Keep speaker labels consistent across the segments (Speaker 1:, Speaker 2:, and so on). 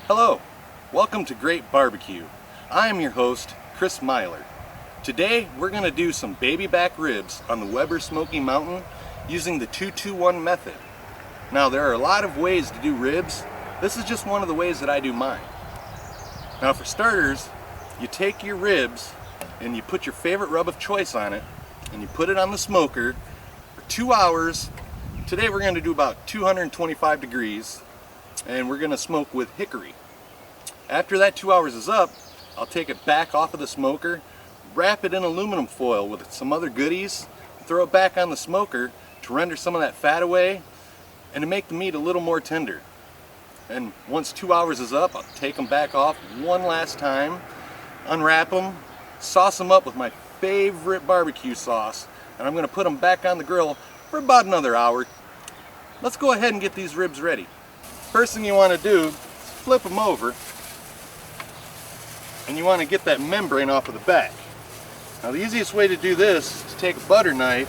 Speaker 1: Hello, welcome to Great BBQ. I am your host, Chris Myler. Today we're going to do some baby back ribs on the Weber Smoky Mountain using the 2-2-1 method. Now there are a lot of ways to do ribs. This is just one of the ways that I do mine. Now for starters, you take your ribs and you put your favorite rub of choice on it and you put it on the smoker for 2 hours. Today we're going to do about 225 degrees and we're going to smoke with hickory. After that 2 hours is up, I'll take it back off of the smoker, wrap it in aluminum foil with some other goodies, throw it back on the smoker to render some of that fat away and to make the meat a little more tender. And once 2 hours is up, I'll take them back off one last time, unwrap them, sauce them up with my favorite barbecue sauce, and I'm going to put them back on the grill for about another hour. Let's go ahead and get these ribs ready. First thing you want to do is flip them over, and you want to get that membrane off of the back. Now the easiest way to do this is to take a butter knife,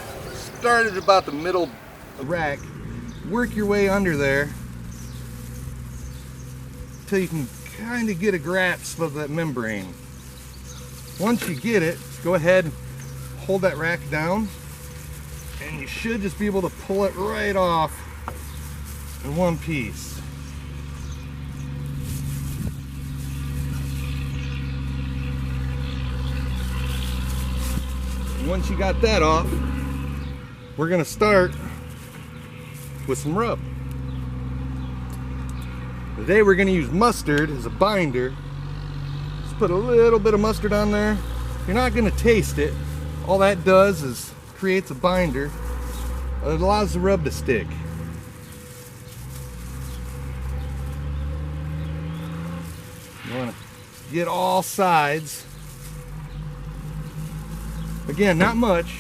Speaker 1: start at about the middle of the rack, work your way under there until you can kind of get a grasp of that membrane. Once you get it, go ahead and hold that rack down, and you should just be able to pull it right off in one piece. Once you got that off, we're going to start with some rub. Today we're going to use mustard as a binder. Just put a little bit of mustard on there. You're not going to taste it. All that does is creates a binder. It allows the rub to stick. You want to get all sides. Again, not much,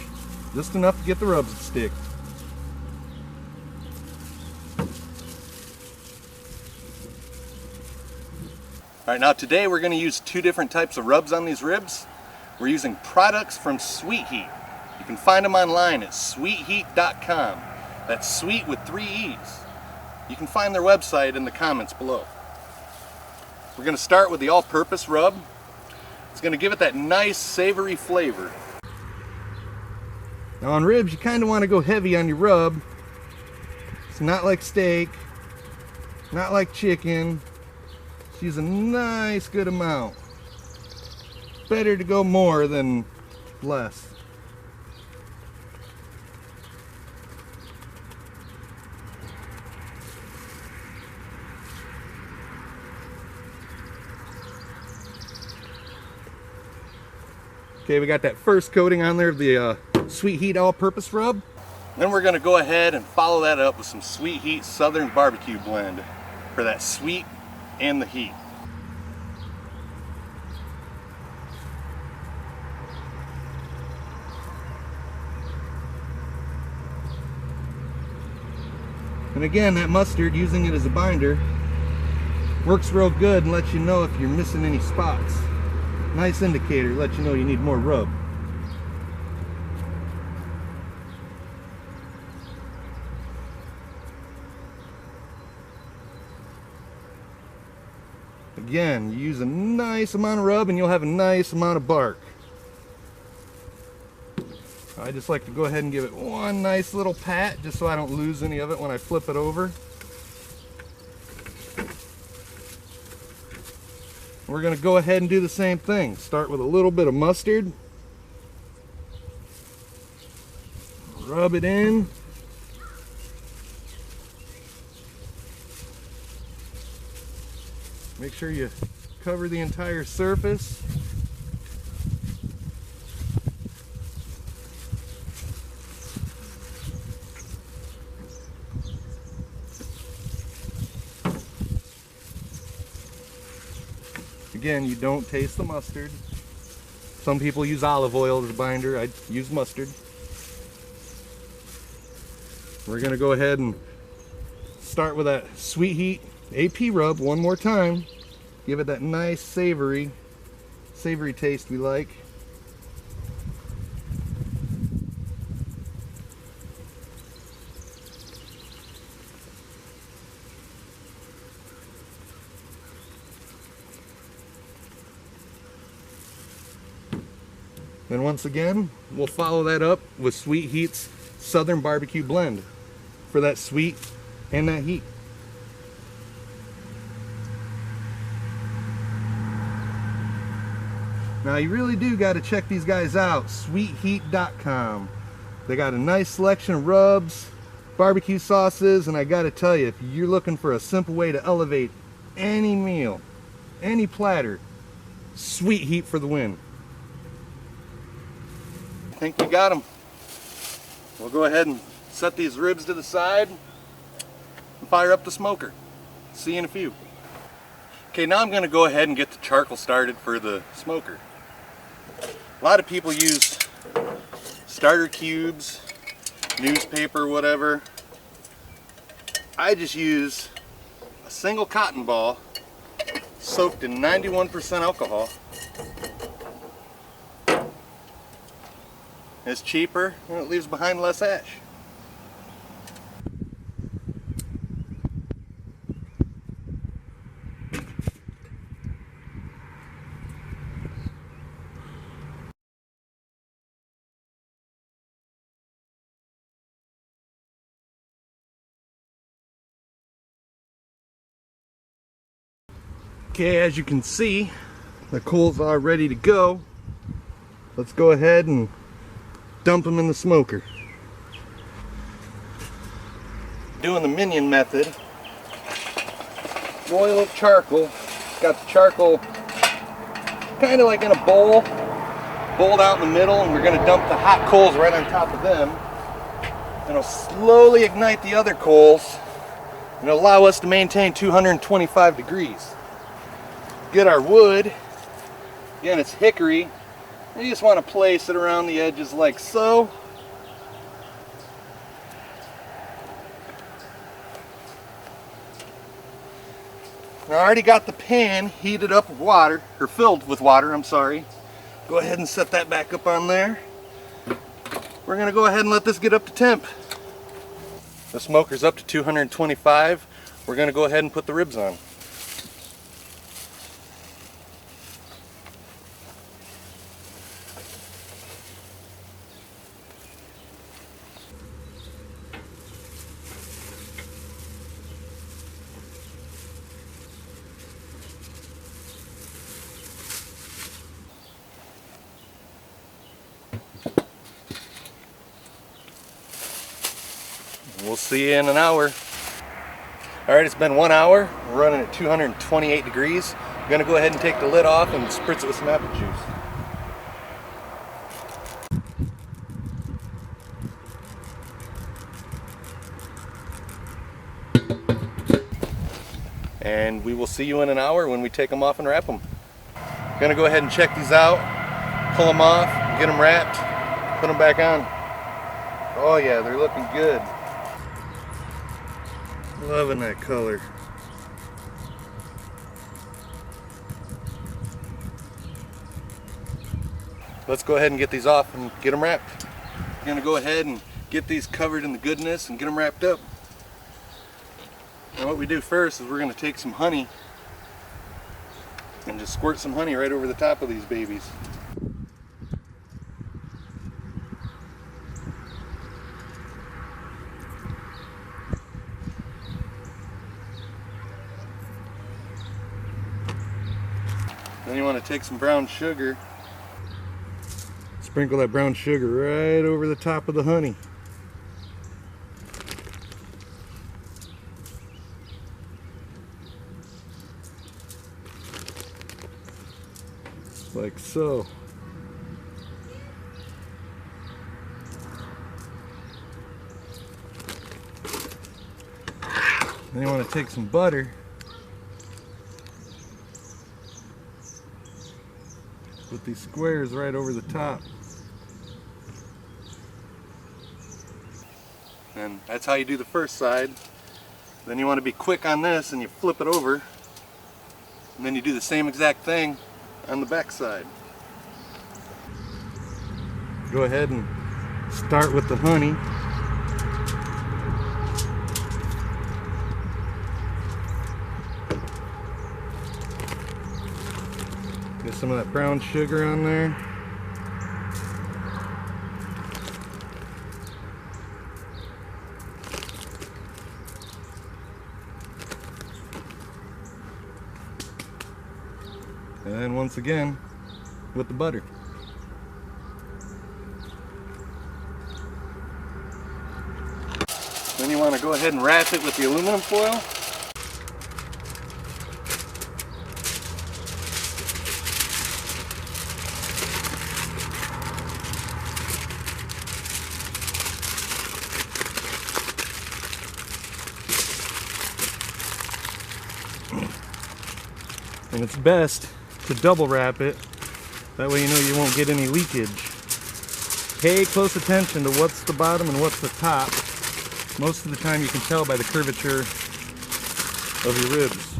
Speaker 1: just enough to get the rubs to stick. Alright, now today we're going to use two different types of rubs on these ribs. We're using products from SweeetHeat. You can find them online at SweeetHeat.com. That's sweet with 3 E's. You can find their website in the comments below. We're going to start with the all-purpose rub. It's going to give it that nice savory flavor. Now on ribs, you kind of want to go heavy on your rub. It's not like steak, not like chicken. Just use a nice good amount. Better to go more than less. Okay, we got that first coating on there of the SweeetHeat all-purpose rub. Then we're going to go ahead and follow that up with some SweeetHeat Southern Barbecue Blend for that sweet and the heat. And again, that mustard, using it as a binder, works real good and lets you know if you're missing any spots. Nice indicator, lets you know you need more rub. Again, you use a nice amount of rub and you'll have a nice amount of bark. I just like to go ahead and give it one nice little pat just so I don't lose any of it when I flip it over. We're going to go ahead and do the same thing. Start with a little bit of mustard. Rub it in. Make sure you cover the entire surface. Again, you don't taste the mustard. Some people use olive oil as a binder. I use mustard. We're going to go ahead and start with that SweeetHeat AP rub one more time. Give it that nice savory taste we like. And once again, we'll follow that up with SweeetHeat's Southern Barbecue Blend for that sweet and that heat. Now you really do got to check these guys out, SweeetHeat.com. They got a nice selection of rubs, barbecue sauces, and I got to tell you, if you're looking for a simple way to elevate any meal, any platter, SweeetHeat for the win. I think we got them. We'll go ahead and set these ribs to the side and fire up the smoker. See you in a few. Okay, now I'm going to go ahead and get the charcoal started for the smoker. A lot of people use starter cubes, newspaper, whatever. I just use a single cotton ball soaked in 91% alcohol. It's cheaper and it leaves behind less ash. Okay, as you can see, the coals are ready to go. Let's go ahead and dump them in the smoker. Doing the minion method. Boil of charcoal. Got the charcoal kind of like in a bowl, bowled out in the middle, and we're going to dump the hot coals right on top of them. And it'll slowly ignite the other coals and allow us to maintain 225 degrees. Get our wood. Again, it's hickory. You just want to place it around the edges like so. Now, I already got the pan heated up with water, or filled with water, I'm sorry. Go ahead and set that back up on there. We're going to go ahead and let this get up to temp. The smoker's up to 225. We're going to go ahead and put the ribs on. We'll see you in an hour. Alright, it's been 1 hour. We're running at 228 degrees. I'm going to go ahead and take the lid off and spritz it with some apple juice. And we will see you in an hour when we take them off and wrap them. I'm going to go ahead and check these out, pull them off, get them wrapped, put them back on. Oh yeah, they're looking good. Loving that color. Let's go ahead and get these off and get them wrapped. I'm going to go ahead and get these covered in the goodness and get them wrapped up. Now what we do first is we're going to take some honey and just squirt some honey right over the top of these babies. Then you want to take some brown sugar, sprinkle that brown sugar right over the top of the honey. Like so. Then you want to take some butter, put these squares right over the top. And that's how you do the first side. Then you want to be quick on this and you flip it over. And then you do the same exact thing on the back side. Go ahead and start with the honey. Get some of that brown sugar on there. And then once again with the butter. Then you want to go ahead and wrap it with the aluminum foil. And it's best to double wrap it. That way you know you won't get any leakage. Pay close attention to what's the bottom and what's the top. Most of the time you can tell by the curvature of your ribs.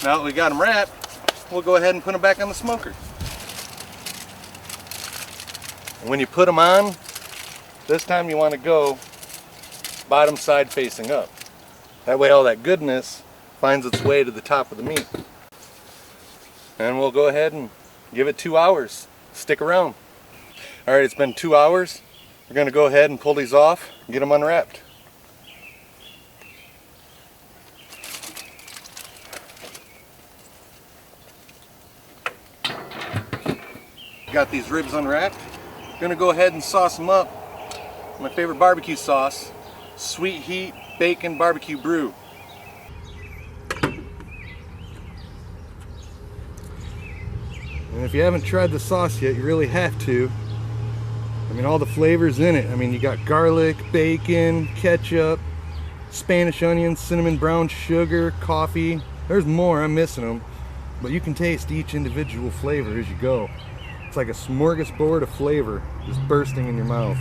Speaker 1: Now that we got them wrapped, we'll go ahead and put them back on the smoker. And when you put them on, this time you want to go bottom side facing up. That way all that goodness finds its way to the top of the meat. And we'll go ahead and give it 2 hours. Stick around. Alright, it's been 2 hours. We're going to go ahead and pull these off and get them unwrapped. Got these ribs unwrapped. Going to go ahead and sauce them up. My favorite barbecue sauce, SweeetHeat Bacon Barbecue Brew. And if you haven't tried the sauce yet, you really have to. I mean, all the flavors in it. I mean, you got garlic, bacon, ketchup, Spanish onions, cinnamon brown sugar, coffee. There's more, I'm missing them. But you can taste each individual flavor as you go. It's like a smorgasbord of flavor just bursting in your mouth.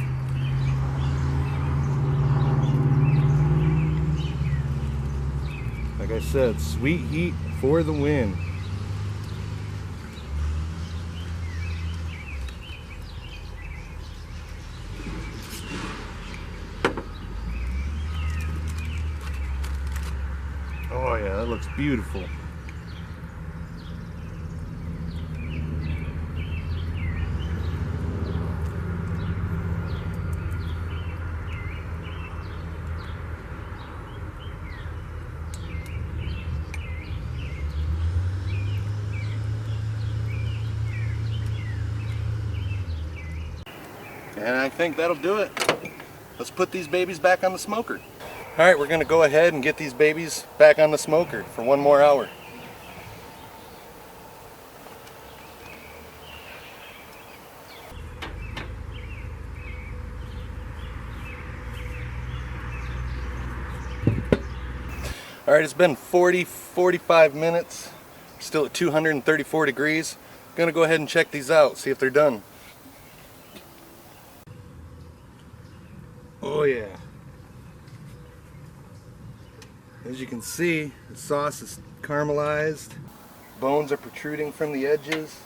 Speaker 1: Like I said, SweeetHeat for the win. Oh yeah, that looks beautiful. And I think that'll do it. Let's put these babies back on the smoker. Alright, we're going to go ahead and get these babies back on the smoker for 1 more hour. Alright, it's been 45 minutes. Still at 234 degrees. I'm going to go ahead and check these out, see if they're done. Oh yeah. As you can see, the sauce is caramelized. Bones are protruding from the edges.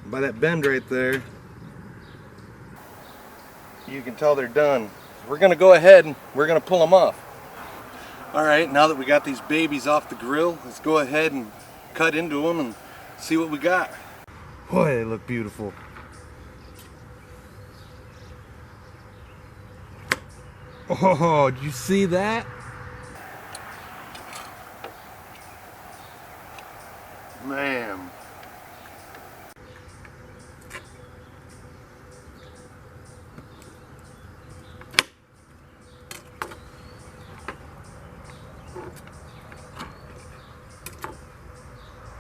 Speaker 1: By that bend right there, you can tell they're done. We're going to go ahead and we're going to pull them off. Alright, now that we got these babies off the grill, let's go ahead and cut into them and see what we got. Boy, they look beautiful. Oh, did you see that? Man.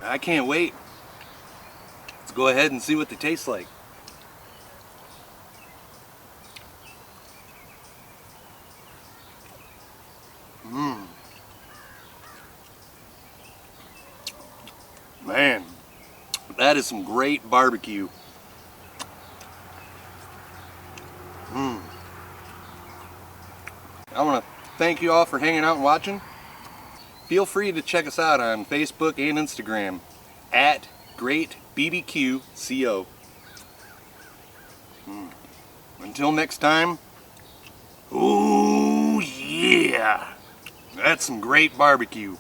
Speaker 1: I can't wait. Let's go ahead and see what they taste like. Man, that is some great barbecue. I want to thank you all for hanging out and watching. Feel free to check us out on Facebook and Instagram at GRATE BBQ CO. Until next time, ooh yeah, that's some great barbecue.